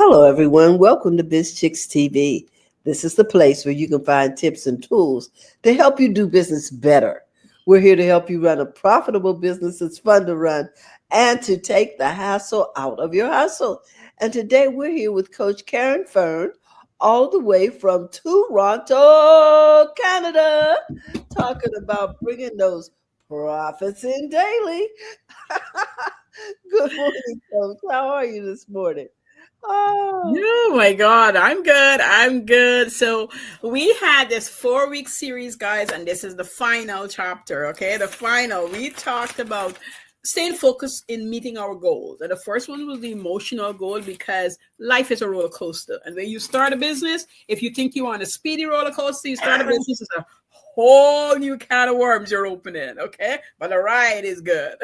Hello, everyone. Welcome to BizChicks TV. This is the place where you can find tips and tools to help you do business better. We're here to help you run a profitable business that's fun to run and to take the hassle out of your hustle. And today we're here with Coach Caren Fern, all the way from Toronto, Canada, talking about bringing those profits in daily. Good morning, Coach. How are you this morning? Oh, Oh my God, I'm good. I'm good. So we had this 4-week series, guys, and this is the final chapter. Okay, the final. We talked about staying focused in meeting our goals. And the first one was the emotional goal because life is a roller coaster. And when you start a business, if you think you're on a speedy roller coaster, you start a business, it's a whole new can of worms you're opening. Okay, but the ride is good.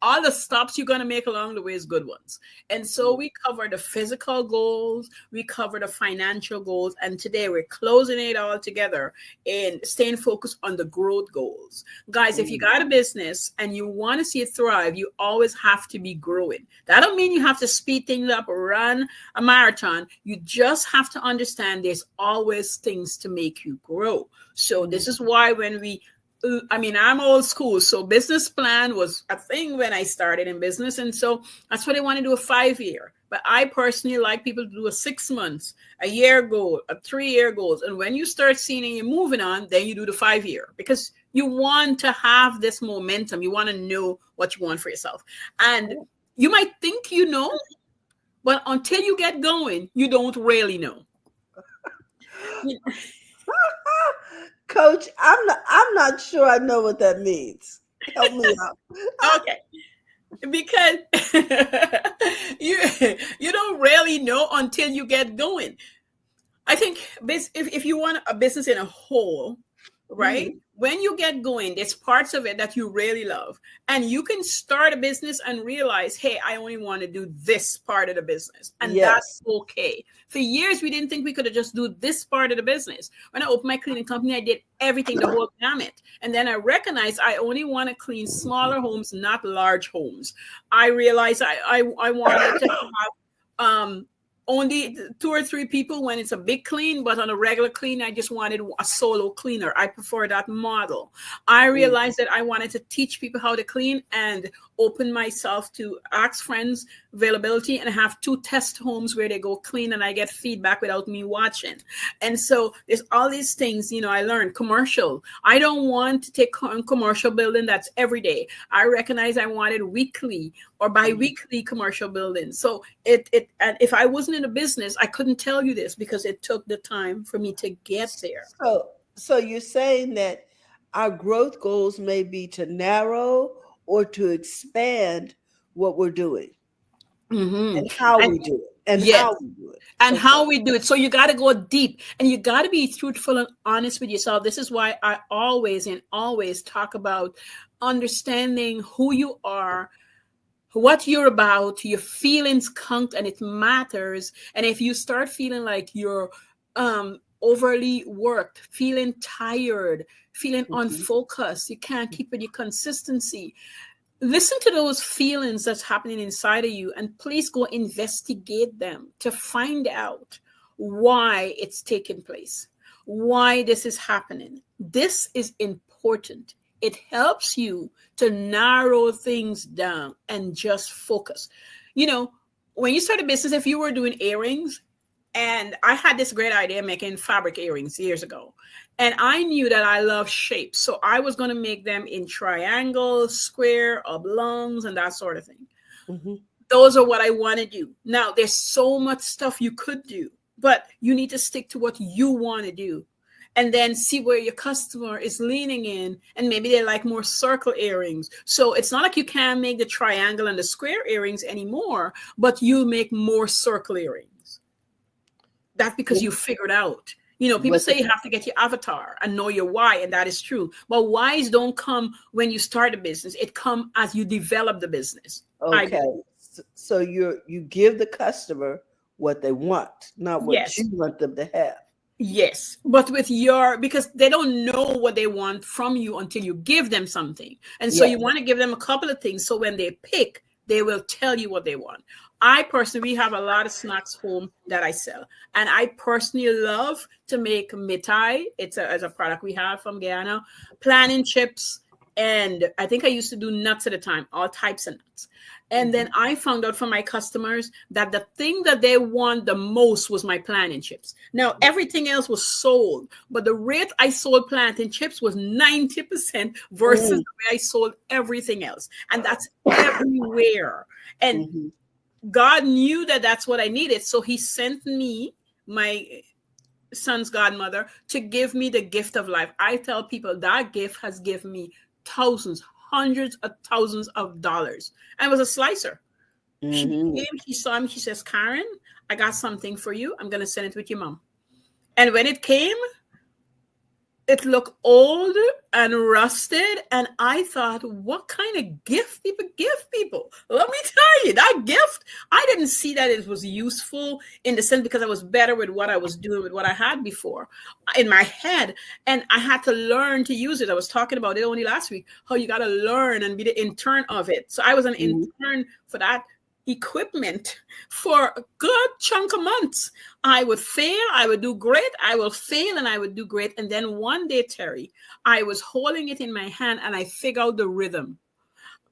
All the stops you're going to make along the way is good ones. And so we cover the physical goals, we cover the financial goals, and today we're closing it all together and staying focused on the growth goals. Guys, if you got a business and you want to see it thrive, you always have to be growing. That don't mean you have to speed things up or run a marathon. You just have to understand there's always things to make you grow. So this is why I'm old school. So business plan was a thing when I started in business. And so that's what I want to do, a 5-year. But I personally like people to do a 6 months, a year goal, a 3-year goals. And when you start seeing and you're moving on, then you do the 5-year because you want to have this momentum. You want to know what you want for yourself. And you might think you know, but until you get going, you don't really know. Coach, I'm not sure I know what that means. Help me out. Okay. Because you don't really know until you get going. I think if you want a business in a whole, right? When you get going, there's parts of it that you really love. And you can start a business and realize, hey, I only want to do this part of the business. And that's okay. For years, we didn't think we could have just do this part of the business. When I opened my cleaning company, I did everything, the whole gamut. And then I recognized I only want to clean smaller homes, not large homes. I realized I wanted to have only 2 or 3 people when it's a big clean, but on a regular clean, I just wanted a solo cleaner. I prefer that model. I realized that I wanted to teach people how to clean and open myself to ask friends availability and have 2 test homes where they go clean and I get feedback without me watching. And so there's all these things, I learned commercial. I don't want to take commercial building that's every day. I recognize I wanted weekly or bi-weekly commercial building. So and if I wasn't in a business, I couldn't tell you this because it took the time for me to get there. So you're saying that our growth goals may be to narrow or to expand what we're doing and how we do it. And how we do it. And how we do it. So you got to go deep and you got to be truthful and honest with yourself. This is why I always talk about understanding who you are, what you're about, your feelings count and it matters. And if you start feeling like you're overly worked, feeling tired, feeling unfocused, you can't keep with your consistency, listen to those feelings that's happening inside of you and please go investigate them to find out why it's taking place, why this is happening. This is important. It helps you to narrow things down and just focus. When you start a business, if you were doing earrings, and I had this great idea making fabric earrings years ago, and I knew that I love shapes. So I was going to make them in triangles, square, oblongs, and that sort of thing. Those are what I want to do. Now, there's so much stuff you could do, but you need to stick to what you want to do. And then see where your customer is leaning in. And maybe they like more circle earrings. So it's not like you can't make the triangle and the square earrings anymore, but you make more circle earrings. That's because you figured out. People say you have to get your avatar and know your why, and that is true. But whys don't come when you start a business. It comes as you develop the business. Okay. So you give the customer what they want, not what you want them to have. Yes, but because they don't know what they want from you until you give them something. And so you want to give them a couple of things. So when they pick, They will tell you what they want. I personally, we have a lot of snacks home that I sell. And I personally love to make mitai. It's a product we have from Guyana, plantain chips. And I think I used to do nuts at a time, all types of nuts. And then I found out from my customers that the thing that they want the most was my plantain chips. Now, everything else was sold, but the rate I sold plantain chips was 90% versus the way I sold everything else. And that's everywhere. And God knew that that's what I needed. So he sent me, my son's godmother, to give me the gift of life. I tell people that gift has given me thousands, hundreds of thousands of dollars. And it was a slicer. She came, she saw me, she says, Caren, I got something for you. I'm going to send it with your mom. And when it came, it looked old and rusted. And I thought, what kind of gift people give people? Let me tell you, that gift, I didn't see that it was useful in the sense because I was better with what I was doing with what I had before in my head. And I had to learn to use it. I was talking about it only last week, how you got to learn and be the intern of it. So I was an intern for that equipment for a good chunk of months. I would fail, I would do great, I will fail, and I would do great. And then one day, Terry, I was holding it in my hand and I figured out the rhythm.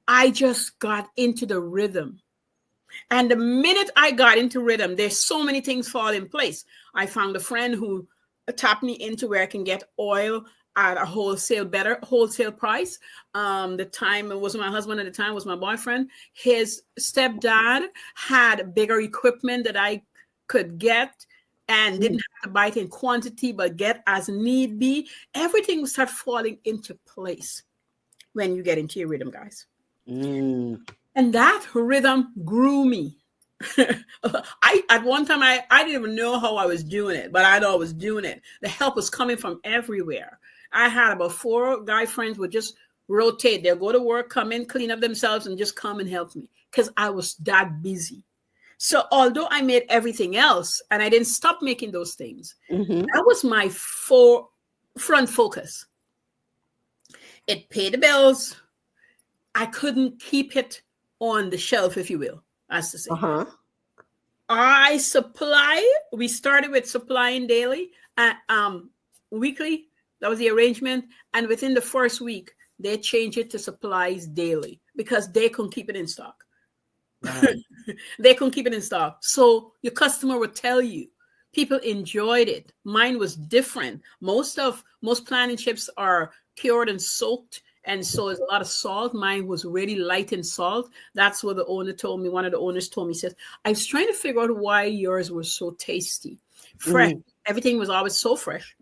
I just got into the rhythm. And the minute I got into rhythm, there's so many things fall in place. I found a friend who tapped me into where I can get oil at a wholesale price. The time it was my husband at the time was my boyfriend. His stepdad had bigger equipment that I could get and didn't have to buy it in quantity, but get as need be. Everything will start falling into place when you get into your rhythm, guys. And that rhythm grew me. At one time I didn't even know how I was doing it, but I know I was doing it. The help was coming from everywhere. I had about 4 guy friends would just rotate. They'll go to work, come in, clean up themselves, and just come and help me because I was that busy. So although I made everything else and I didn't stop making those things, that was my front focus. It paid the bills. I couldn't keep it on the shelf, if you will, as to say. We started with supplying daily, weekly. That was the arrangement. And within the first week, they changed it to supplies daily because they couldn't keep it in stock. They couldn't keep it in stock. So your customer would tell you, people enjoyed it. Mine was different. Most plantain chips are cured and soaked. And so there's a lot of salt. Mine was really light in salt. That's what the owner told me. One of the owners told me, he says, I was trying to figure out why yours was so tasty. Fresh. Everything was always so fresh.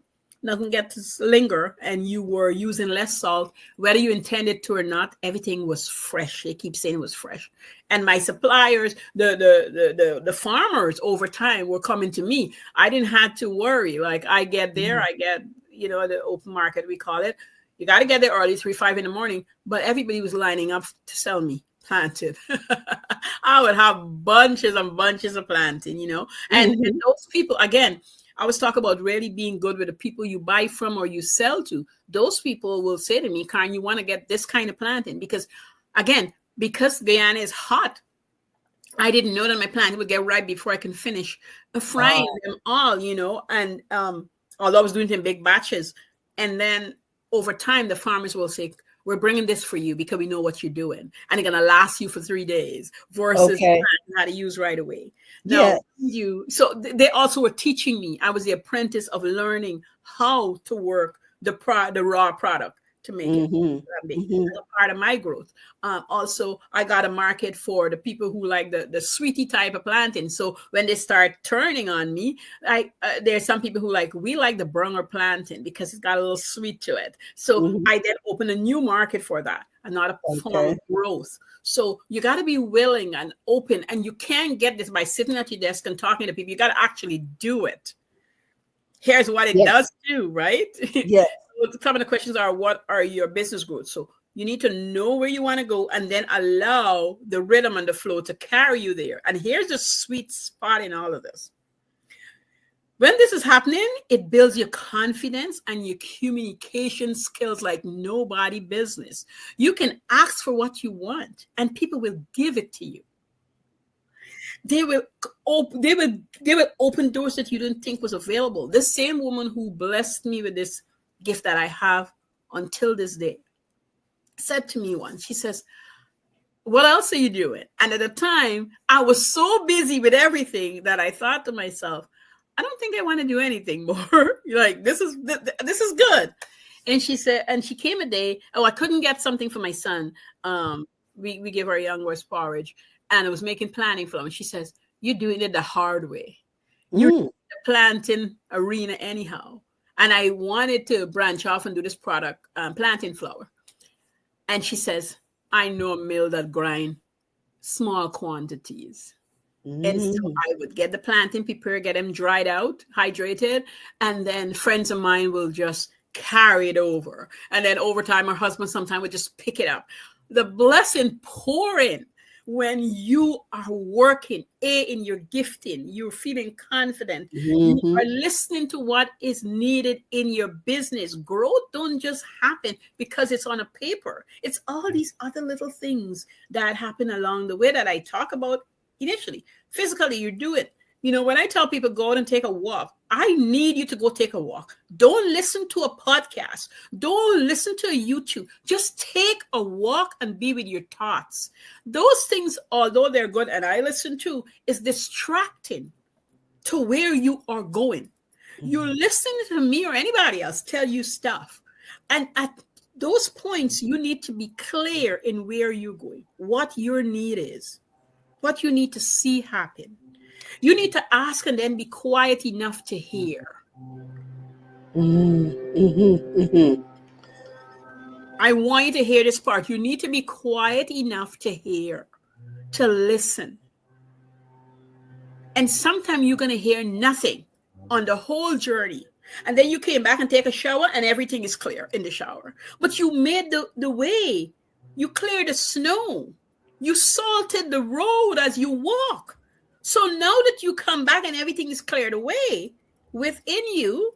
Nothing get to linger, and you were using less salt, whether you intended to or not. Everything was fresh. They keep saying it was fresh. And my suppliers, the farmers over time were coming to me. I didn't have to worry. Like I get there, I get, the open market, we call it. You got to get there early, 3-5 in the morning. But everybody was lining up to sell me plantain. I would have bunches and bunches of plantain, and those people, again, I was talking about really being good with the people you buy from or you sell to. Those people will say to me, Karen, you want to get this kind of plantain? Because, again, because Guyana is hot, I didn't know that my plantain would get ripe before I can finish frying them all, and although I was doing it in big batches. And then over time, the farmers will say, we're bringing this for you because we know what you're doing. And it's going to last you for 3 days versus how to use right away. Now, so they also were teaching me. I was the apprentice of learning how to work the raw product to make it. That's a part of my growth. Also, I got a market for the people who like the sweetie type of plantain. So when they start turning on me, there's some people who we like the browner plantain because it's got a little sweet to it. So I then open a new market for that, another form of growth. So you got to be willing and open, and you can't get this by sitting at your desk and talking to people. You got to actually do it. Here's what it does do, right? Yes. Some of the questions are, what are your business growth? So you need to know where you want to go and then allow the rhythm and the flow to carry you there. And here's the sweet spot in all of this. When this is happening, it builds your confidence and your communication skills like nobody business. You can ask for what you want and people will give it to you. They will open doors that you didn't think was available. The same woman who blessed me with this gift that I have until this day said to me once, she says, what else are you doing? And at the time, I was so busy with everything that I thought to myself, I don't think I want to do anything more. Like, this is good. And she said, and she came a day, I couldn't get something for my son. We gave our young horse porridge, and I was making planning for him. And she says, you're doing it the hard way. You're in the planting arena anyhow. And I wanted to branch off and do this product, planting flour. And she says, I know a mill that grind small quantities. And so I would get the planting prepared, get them dried out, hydrated, and then friends of mine will just carry it over. And then over time, her husband sometimes would just pick it up. The blessing pouring when you are working, in your gifting, you're feeling confident, you are listening to what is needed in your business. Growth don't just happen because it's on a paper. It's all these other little things that happen along the way that I talk about initially. Physically, you do it. You know, when I tell people go out and take a walk, I need you to go take a walk. Don't listen to a podcast. Don't listen to a YouTube. Just take a walk and be with your thoughts. Those things, although they're good and I listen to, is distracting to where you are going. You're listening to me or anybody else tell you stuff. And at those points, you need to be clear in where you're going, what your need is, what you need to see happen. You need to ask and then be quiet enough to hear. I want you to hear this part. You need to be quiet enough to hear, to listen. And sometimes you're going to hear nothing on the whole journey. And then you came back and take a shower and everything is clear in the shower. But you made the way. You cleared the snow. You salted the road as you walk. So now that you come back and everything is cleared away within you,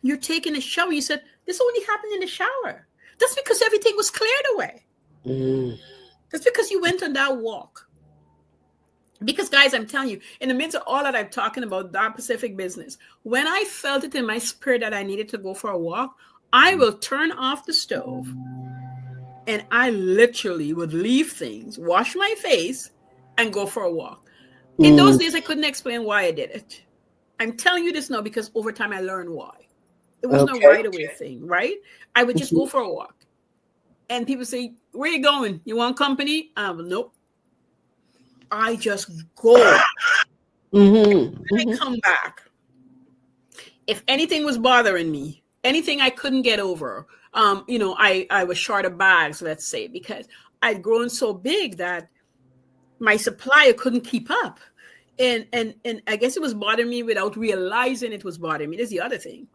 you're taking a shower. You said, this only happened in the shower. That's because everything was cleared away. That's because you went on that walk. Because, guys, I'm telling you, in the midst of all that I'm talking about, that Pacific business, when I felt it in my spirit that I needed to go for a walk, I will turn off the stove and I literally would leave things, wash my face, and go for a walk. In those days, I couldn't explain why I did it. I'm telling you this now because over time I learned why. It wasn't a right away thing, right? I would just go for a walk. And people say, where you going? You want company? Nope. I just go. When I come back, if anything was bothering me, anything I couldn't get over, I was short of bags, let's say, because I'd grown so big that my supplier couldn't keep up. And I guess it was bothering me without realizing it was bothering me. That's the other thing.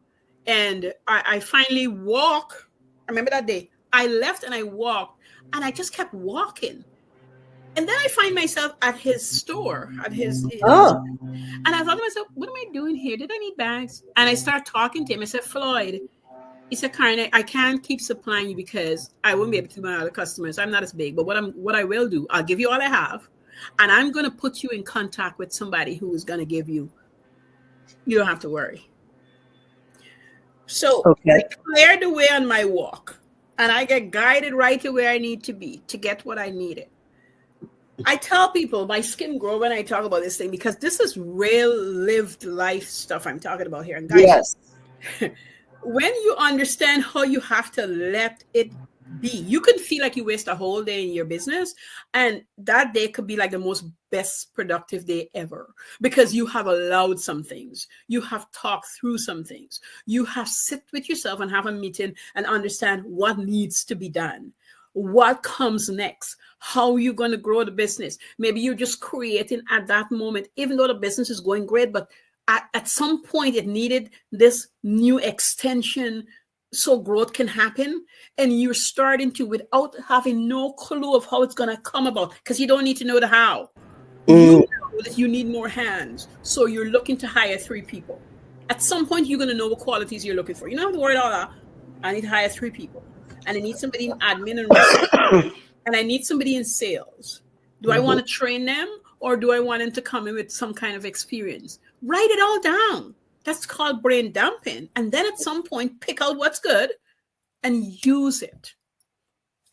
And I finally walk. I remember that day. I left and I walked and I just kept walking. And then I find myself at his store, and I thought to myself, what am I doing here? Did I need bags? And I start talking to him. I said, Floyd, he said, Caren, I can't keep supplying you because I won't be able to do my other customers. I'm not as big, but what I will do, I'll give you all I have. And I'm going to put you in contact with somebody who is going to give you. You don't have to worry. So I cleared the way on my walk. And I get guided right to where I need to be to get what I needed. I tell people my skin grow when I talk about this thing because this is real lived life stuff I'm talking about here. And guys, when you understand how you have to let it be, you can feel like you waste a whole day in your business, and that day could be like the most best productive day ever because you have allowed some things, you have talked through some things, you have sit with yourself and have a meeting and understand what needs to be done, what comes next, how you're going to grow the business. Maybe you're just creating at that moment, even though the business is going great, but at some point it needed this new extension so growth can happen, and you're starting to without having no clue of how it's going to come about because you don't need to know the how. You know that you need more hands. So you're looking to hire 3 people. At some point, you're going to know what qualities you're looking for. You don't have to worry about that. I need to hire 3 people. And I need somebody in admin and research. And I need somebody in sales. Do I want to train them, or do I want them to come in with some kind of experience? Write it all down. That's called brain dumping. And then at some point, pick out what's good and use it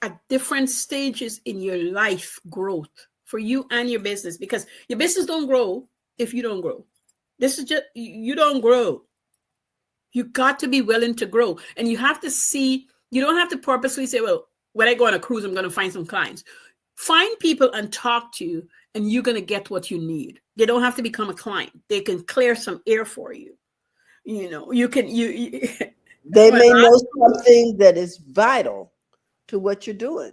at different stages in your life growth for you and your business, because your business don't grow if you don't grow. This is just, you don't grow. You got to be willing to grow. And you have to see, you don't have to purposely say, well, when I go on a cruise, I'm going to find some clients. Find people and talk to, and you're going to get what you need. They don't have to become a client. They can clear some air for you. You know, you can, they may know something that is vital to what you're doing,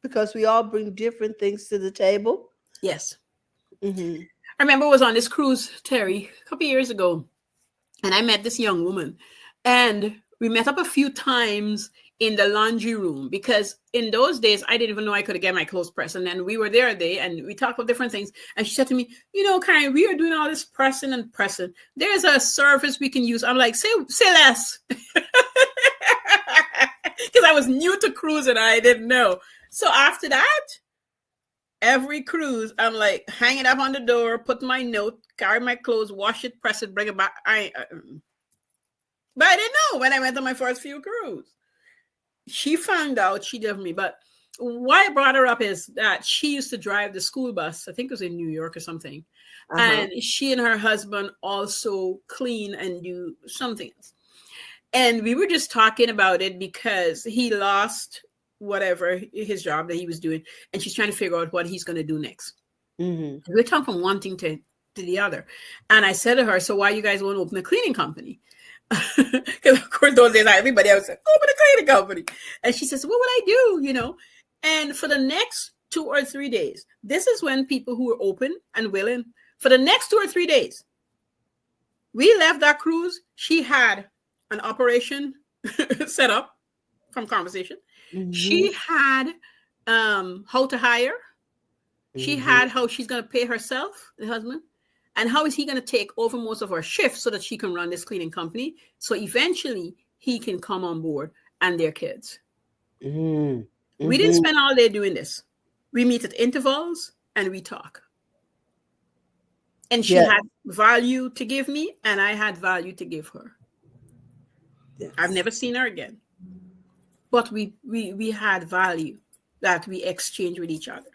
because we all bring different things to the table. Yes. Mm-hmm. I remember I was on this cruise, Terry, a couple of years ago, and I met this young woman, and we met up a few times in the laundry room, because in those days, I didn't even know I could get my clothes pressed. And then we were there a day and we talked about different things. And she said to me, you know, Caren, we are doing all this pressing and pressing. There's a service we can use. I'm like, say less. Because I was new to cruising. I didn't know. So after that, every cruise, I'm like, hang it up on the door, put my note, carry my clothes, wash it, press it, bring it back. But I didn't know when I went on my first few cruises. She found out, she did me. But why I brought her up is that she used to drive the school bus. I think it was in New York or something. And she and her husband also clean and do something else. And we were just talking about it because he lost whatever his job that he was doing. And she's trying to figure out what he's going to do next. Mm-hmm. We're talking from one thing to the other. And I said to her, so why you guys want to open a cleaning company? Because of course those days everybody else said, open a cleaning company. And she says, what would I do? You know, and for the next 2 or 3 days, this is when people who were open and willing, for the next 2 or 3 days, we left that cruise. She had an operation set up from conversation. Mm-hmm. She had how to hire. Mm-hmm. She had how she's going to pay herself, the husband. And how is he going to take over most of our shifts so that she can run this cleaning company? So eventually he can come on board and their kids. Mm-hmm. We didn't spend all day doing this. We meet at intervals and we talk. And she had value to give me, and I had value to give her. Yes. I've never seen her again. But we had value that we exchanged with each other.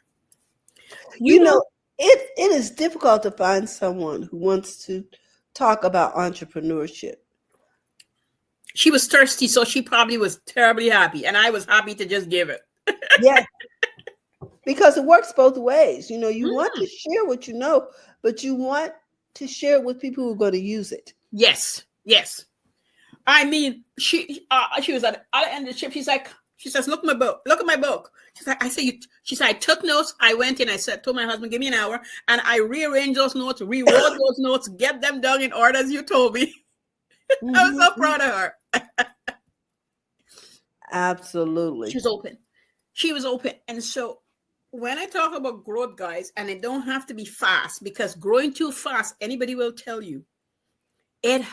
You know, it is difficult to find someone who wants to talk about entrepreneurship. She was thirsty, so she probably was terribly happy, and I was happy to just give it. Yeah, because it works both ways. You know, you want to share what you know, but you want to share it with people who are going to use it. Yes, yes. I mean, she was at the other end of the ship. She says, look at my book. Look at my book. She's like, she said, I took notes. I went in. I told my husband, give me an hour. And I rearranged those notes, rewrote those notes, get them done in order as you told me. Mm-hmm. I was so proud of her. Absolutely. She was open. She was open. And so when I talk about growth, guys, and it don't have to be fast, because growing too fast, anybody will tell you, a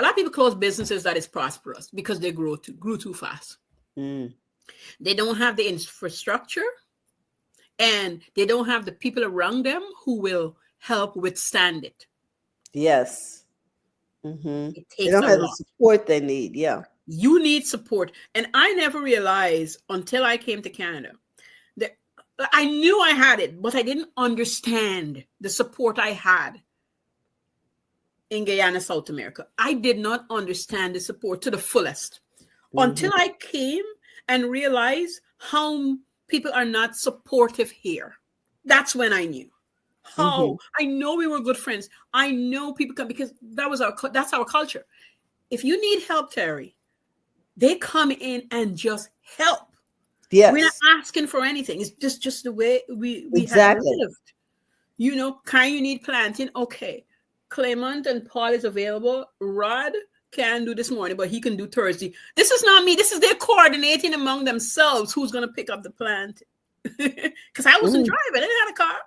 lot of people close businesses that is prosperous because they grew too fast. Mm. They don't have the infrastructure, and they don't have the people around them who will help withstand it. Yes. Mm-hmm. They don't have the support they need. Yeah. You need support. And I never realized until I came to Canada that I knew I had it, but I didn't understand the support I had in Guyana, South America. I did not understand the support to the fullest until I came and realized how people are not supportive here. That's when I knew. How I know we were good friends. I know people come because that's our culture. If you need help, Terry, they come in and just help. Yes. We're not asking for anything. It's just the way we exactly have lived. You know, you need planting? Okay. Clement and Paul is available. Rod can do this morning, but he can do Thursday. This is not me. This is their coordinating among themselves who's going to pick up the plant. because I wasn't driving. I didn't have a car.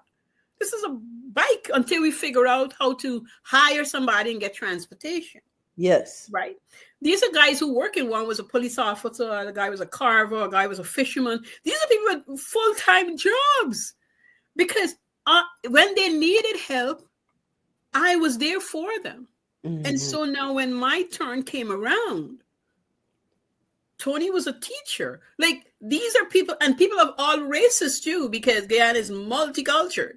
This is a bike until we figure out how to hire somebody and get transportation. Yes. Right. These are guys who work in. One was a police officer, the guy was a carver, a guy was a fisherman. These are people with full-time jobs because when they needed help, I was there for them. And so now when my turn came around, Tony was a teacher. Like, these are people, and people of all races too, because Guyana is multicultural.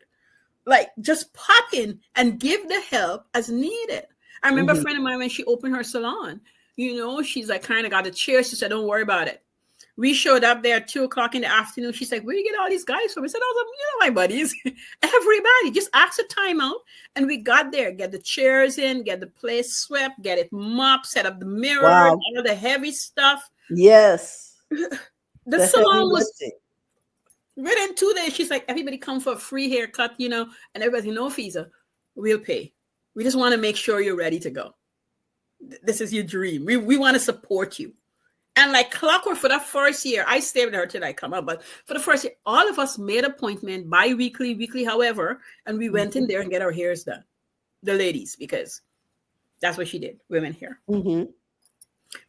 Like, just pop in and give the help as needed. I remember a friend of mine, when she opened her salon, she's like, kind of got a chair. She said, don't worry about it. We showed up there at 2:00 in the afternoon. She's like, where do you get all these guys from? I said, oh, my buddies, everybody, just ask a timeout. And we got there, get the chairs in, get the place swept, get it mopped, set up the mirrors, all the heavy stuff. Yes. The salon was, within 2 days, she's like, everybody come for a free haircut, and everybody, no fees, we'll pay. We just want to make sure you're ready to go. This is your dream. We want to support you. And like clockwork, for that first year, I stayed with her till I come up. But for the first year, all of us made appointment bi-weekly, weekly, however, and we went in there and get our hairs done. The ladies, because that's what she did. Women hair. We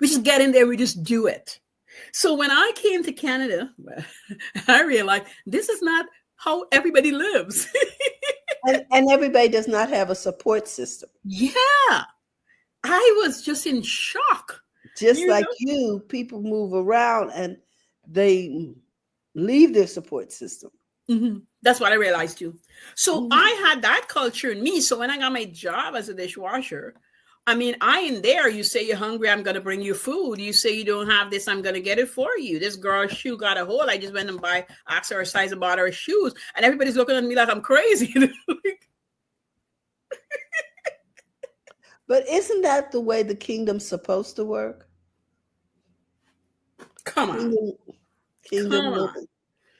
just get in there. We just do it. So when I came to Canada, I realized this is not how everybody lives. and everybody does not have a support system. Yeah. I was just in shock. Just like you, people move around and they leave their support system. That's what I realized too. So I had that culture in me. So when I got my job as a dishwasher, I mean, I in there, you say you're hungry, I'm going to bring you food. You say you don't have this, I'm going to get it for you. This girl's shoe got a hole. I just went and asked her a size and bought her shoes. And everybody's looking at me like I'm crazy. But isn't that the way the kingdom's supposed to work? Come on. Kingdom living.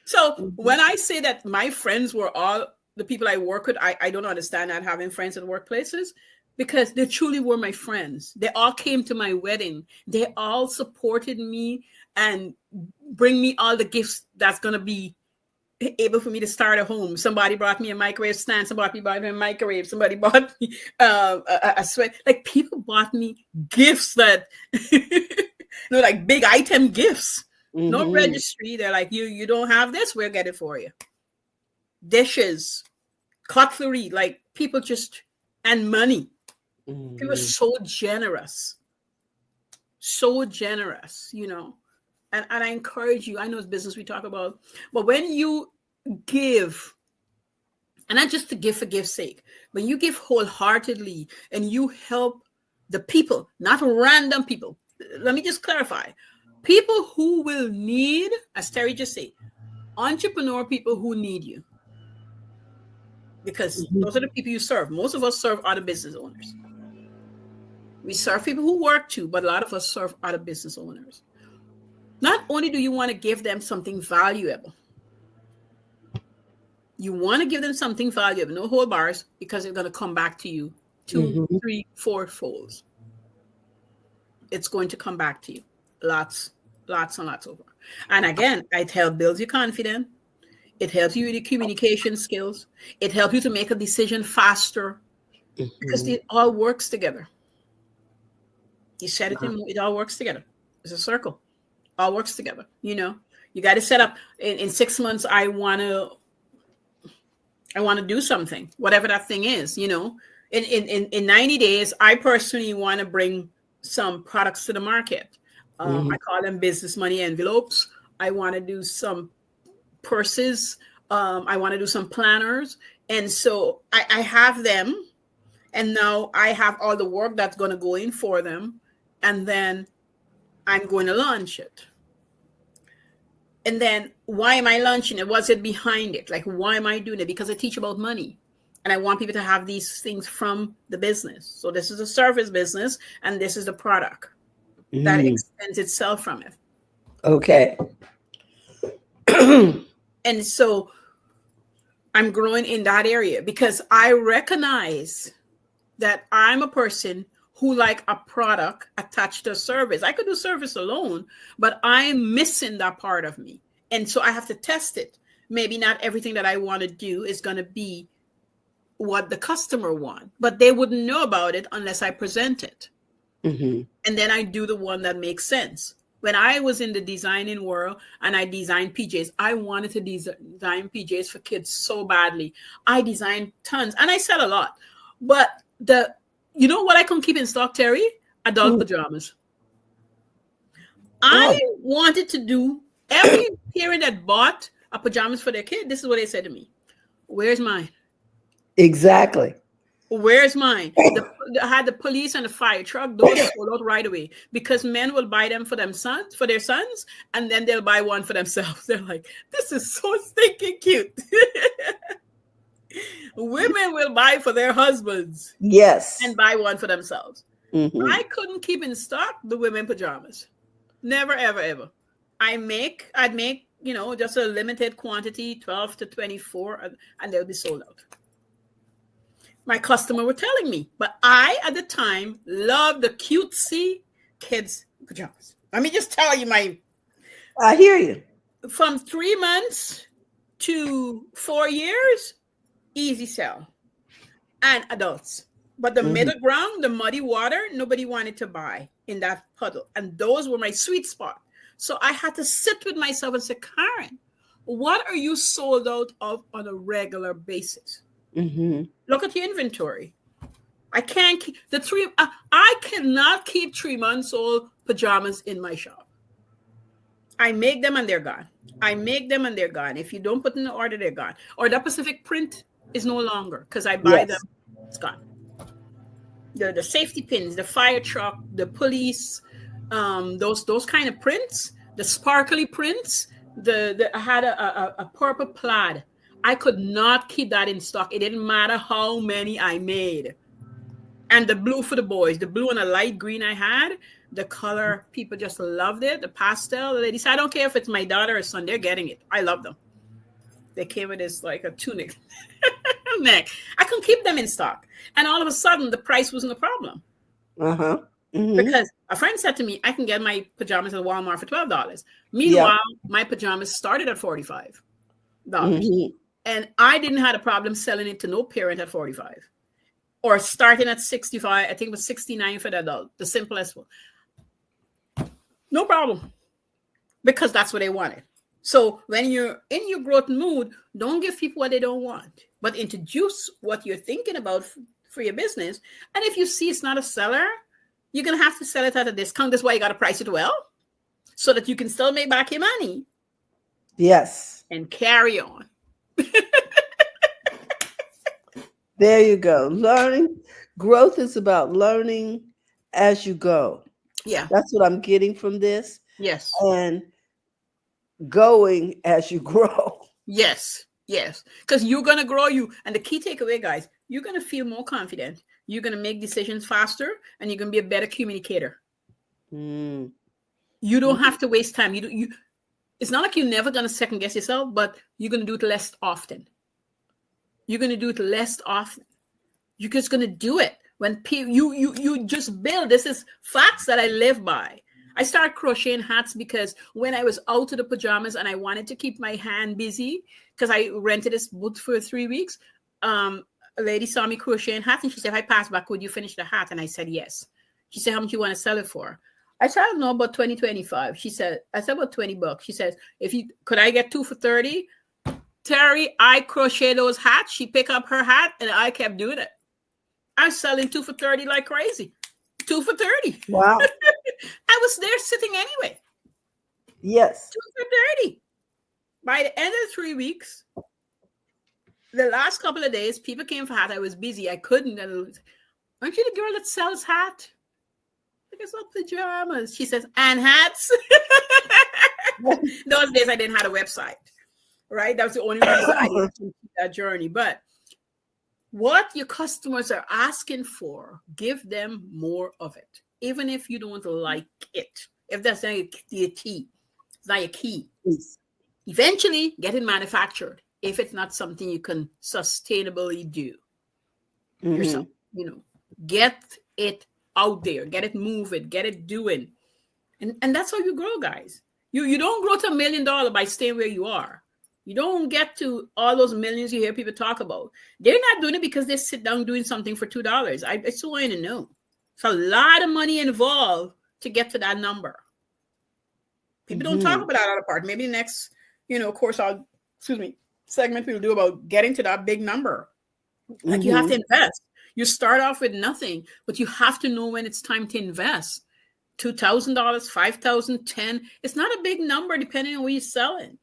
So when I say that my friends were all the people I work with, I don't understand not having friends at workplaces, because they truly were my friends. They all came to my wedding. They all supported me and bring me all the gifts that's going to be able for me to start a home. Somebody brought me a microwave stand. Somebody bought me a microwave. Somebody bought me a sweat. Like, people bought me gifts that, like big item gifts. No registry. They're like, you don't have this, we'll get it for you. Dishes, cutlery, like people just, and money. People were so generous. So generous, And I encourage you, I know it's business we talk about, but when you give, and not just to give for gift's sake, when you give wholeheartedly and you help the people, not random people. Let me just clarify. People who will need, as Terry just said, entrepreneur people who need you. Because those are the people you serve. Most of us serve other business owners. We serve people who work too, but a lot of us serve other business owners. Not only do you want to give them something valuable, you want to give them something valuable, no hold bars, because it's going to come back to you 2, 3, 4 folds. It's going to come back to you. Lots and lots over. And again, it helps build your confidence. It helps you with your communication skills. It helps you to make a decision faster, because it all works together. You said it all works together. It's a circle. All works together. You got to set up in 6 months. I want to do something, whatever that thing is, in 90 days, I personally want to bring some products to the market. I call them business money envelopes. I want to do some purses. I want to do some planners. And so I have them. And now I have all the work that's going to go in for them. And then I'm going to launch it. And then why am I launching it? What's it behind it? Like, why am I doing it? Because I teach about money. And I want people to have these things from the business. So this is a service business, and this is the product that extends itself from it. Okay. And so I'm growing in that area because I recognize that I'm a person who like a product attached to a service. I could do service alone, but I'm missing that part of me. And so I have to test it. maybe not everything that I want to do is going to be what the customer want, but they wouldn't know about it unless I present it. Mm-hmm. And then I do the one that makes sense. When I was in the designing world and I designed PJs, I wanted to design PJs for kids so badly. I designed tons and I sell a lot. But you know what I couldn't keep in stock, Terry? Adult pajamas. I wanted to do every parent that bought a pajamas for their kid. This is what they said to me. Where's mine? Exactly. Where's mine? I had the police and the fire truck. Those sold out right away because men will buy them for their sons, and then they'll buy one for themselves. They're like, this is so stinking cute. Women will buy for their husbands. Yes. And buy one for themselves. Mm-hmm. I couldn't keep in stock the women pajamas. Never, ever, ever. I'd make, just a limited quantity, 12 to 24, and they'll be sold out. My customer were telling me, but I, at the time, loved the cutesy kids' pajamas. Let me just tell you I hear you. From 3 months to 4 years, easy sell. And adults. But the middle ground, the muddy water, nobody wanted to buy in that puddle. And those were my sweet spot. So I had to sit with myself and say, Caren, what are you sold out of on a regular basis? Mm-hmm. Look at your inventory. I can't keep I cannot keep 3 months old pajamas in my shop. I make them and they're gone. If you don't put in the order, they're gone. Or the Pacific print is no longer because I buy them. It's gone. The safety pins, the fire truck, the police, those kind of prints, the sparkly prints. I had a purple plaid. I could not keep that in stock. It didn't matter how many I made. And the blue for the boys, the blue and the light green I had, the color, people just loved it. The pastel, the ladies, I don't care if it's my daughter or son, they're getting it. I love them. They came with this like a tunic neck. I couldn't keep them in stock. And all of a sudden, the price wasn't a problem. Uh-huh. Mm-hmm. Because a friend said to me, I can get my pajamas at Walmart for $12. Meanwhile, my pajamas started at $45. Mm-hmm. And I didn't have a problem selling it to no parent at $45 or starting at $65. I think it was $69 for the adult, the simplest one. No problem. Because that's what they wanted. So when you're in your growth mood, don't give people what they don't want, but introduce what you're thinking about for your business. And if you see it's not a seller, you're going to have to sell it at a discount. That's why you got to price it well so that you can still make back your money. Yes. And carry on. There you go. Learning. Growth is about learning as you go. Yeah. That's what I'm getting from this. Yes. And going as you grow. Yes. Because you're going to grow and the key takeaway, guys, you're going to feel more confident. You're going to make decisions faster and you're going to be a better communicator. Mm. You don't have to waste time. It's not like you're never going to second guess yourself, but you're going to do it less often. You're just going to do it when you just build. This is facts that I live by. I started crocheting hats because when I was out of the pajamas and I wanted to keep my hand busy because I rented this booth for 3 weeks, a lady saw me crocheting hats and she said, if I pass back, would you finish the hat? And I said, yes. She said, how much you want to sell it for? I said, I don't know, about 20, 25. I said, about $20. She says, could I get 2 for 30? Terry, I crochet those hats. She picked up her hat and I kept doing it. I was selling 2 for 30 like crazy. 2 for 30. Wow. I was there sitting anyway. Yes. 2 for 30. By the end of the 3 weeks, the last couple of days, people came for hat. I was busy. I couldn't. Aren't you the girl that sells hat? I guess not pajamas. She says, and hats. Those days I didn't have a website. Right? That was the only reason I didn't keep that journey. But what your customers are asking for, give them more of it. Even if you don't like it. If that's not your key. It's not your key. Eventually, get it manufactured. If it's not something you can sustainably do yourself. Get it out there. Get it moving. Get it doing. And that's how you grow, guys. You don't grow to $1 million by staying where you are. You don't get to all those millions you hear people talk about. They're not doing it because they sit down doing something for $2. I still want you to know. It's a lot of money involved to get to that number. People don't talk about that other part. Maybe next, course I'll, segment we'll do about getting to that big number. Like you have to invest. You start off with nothing, but you have to know when it's time to invest. $2,000, $5,000, $10,000. It's not a big number depending on what you're selling.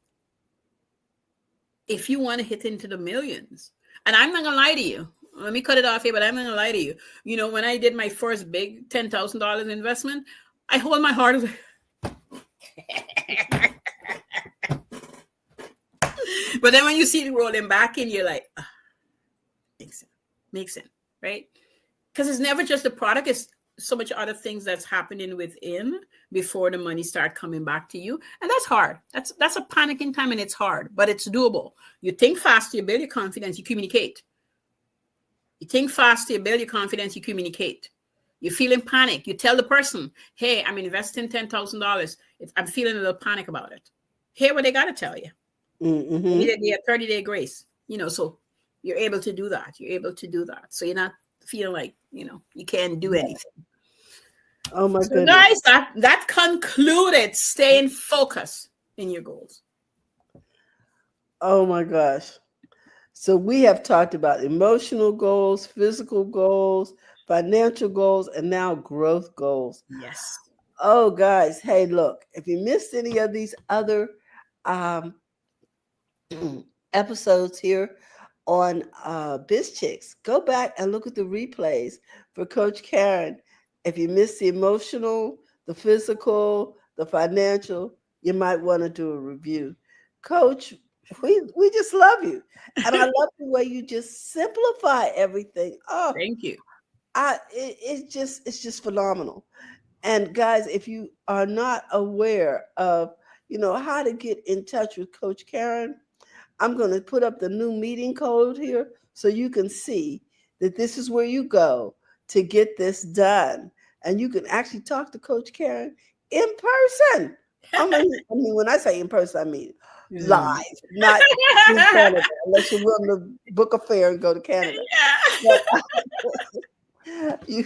If you want to hit into the millions. And I'm not going to lie to you. Let me cut it off here, but I'm not going to lie to you. When I did my first big $10,000 investment, I hold my heart. But then when you see it rolling back in, you're like, makes sense, right? Because it's never just the product. It's so much other things that's happening within before the money start coming back to you. And that's hard. That's a panicking time, and it's hard, but it's doable. You think fast, you build your confidence, you communicate. You think fast, you build your confidence, you communicate. You feel in panic, you tell the person, hey, I'm investing $10,000. I'm feeling a little panic about it. Hear what they got to tell you. You need a 30-day grace, so you're able to do that. You're able to do that. So you're not feeling like, you can't do anything. Oh my so goodness. Guys, that concluded staying focused in your goals. Oh my gosh. So we have talked about emotional goals, physical goals, financial goals, and now growth goals. Yes. Oh, guys. Hey, look, if you missed any of these other episodes here on BizChicks, go back and look at the replays for Coach Caren. If you missed the emotional, the physical, the financial, you might want to do a review. Coach, we just love you. And I love the way you just simplify everything. Oh, thank you. It's just phenomenal. And guys, if you are not aware of, how to get in touch with Coach Caren, I'm going to put up the new meeting code here so you can see that this is where you go to get this done. And you can actually talk to Coach Caren in person. I mean, when I say in person, I mean live, not in Canada, unless you're willing to book a fare and go to Canada. But, you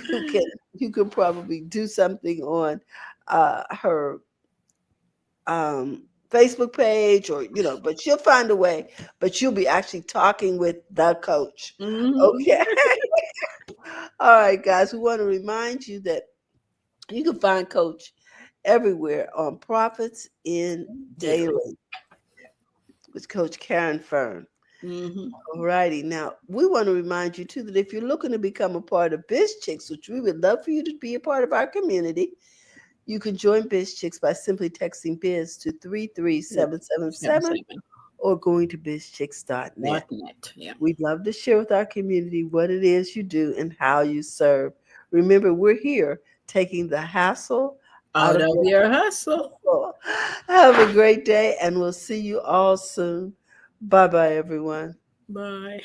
can probably do something on her Facebook page, or but she'll find a way. But you'll be actually talking with the coach. Okay. All right, guys. We want to remind you that you can find Coach everywhere on Profits in Daily with Coach Caren Fern. All righty. Now, we want to remind you, too, that if you're looking to become a part of BizChicks, which we would love for you to be a part of our community, you can join BizChicks by simply texting Biz to 33777 or going to bizchicks.net. Yeah. We'd love to share with our community what it is you do and how you serve. Remember, we're here taking the hassle out of your hustle. Have a great day, and we'll see you all soon. Bye-bye, everyone. Bye.